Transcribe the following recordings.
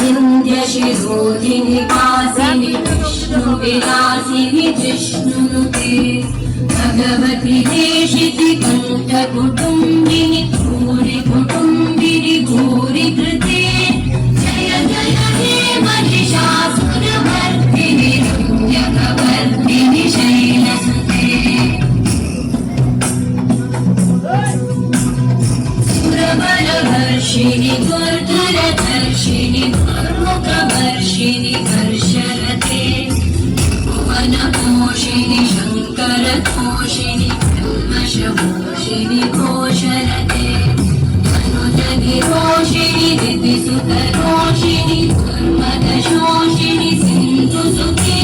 विन्ध्यशिरोधिनि वासिनि विष्णुविलासिनि जिष्णुनुते भगवति देशिति कण्ठकुटुम्बिनि भूरि कुटुम्बिनि भूरि कृते जय जय हे महिषासुरमर्दिनि रम्यकवर्दिनि शैलसुते सुरबलवर्षिणि दुर्धरधर्षिणि दुर्मुखवर्षिणि हर्षरते भुवनपोषिणि शङ्करतोषिणि ब्रह्मशमोषिणि घोषरते अनुजनिरोषिणि दितिसुतरोषिणि धर्मदशोषिणि सिन्धुसुते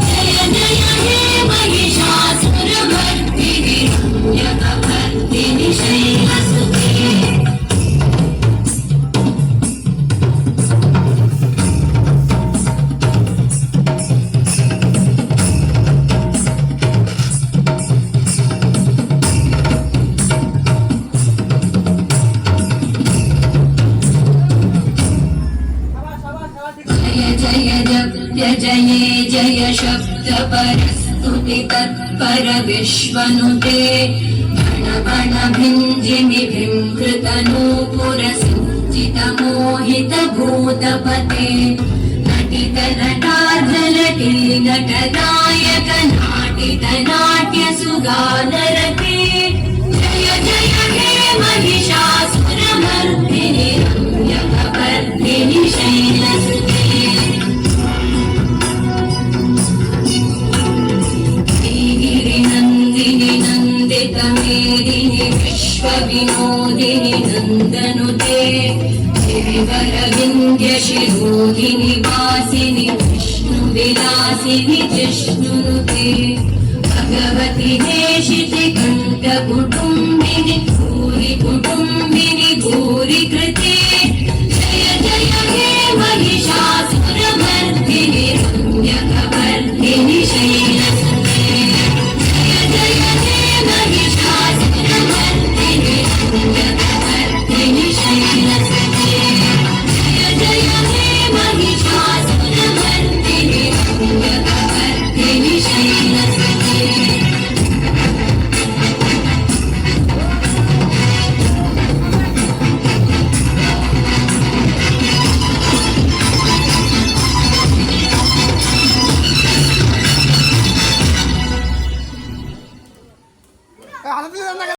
जय जय हे महिषासुरमर्दिनि रम्यकवर्दिनि शैलसुते जये जय शब्द परस्तुति तत्पर विश्वनुते गण गण भिञ्जिमि भिङ्कृतनूपुर सिञ्चित मोहित भूतपते नटित नटार्धलटी नटनायक नाटित नाट्य सुगानरते जय जय हे महिषासुरमर्दिनि रम्यकवर्दिनि शैलसुते मेदिनि विश्वविनोदिनि नन्दनुते गिरिवरविन्ध्यशिरोधिनि वासिनि विष्णुविलासिनि जिष्णुनुते भगवति देशिति कण्ठकुटुम्बिनि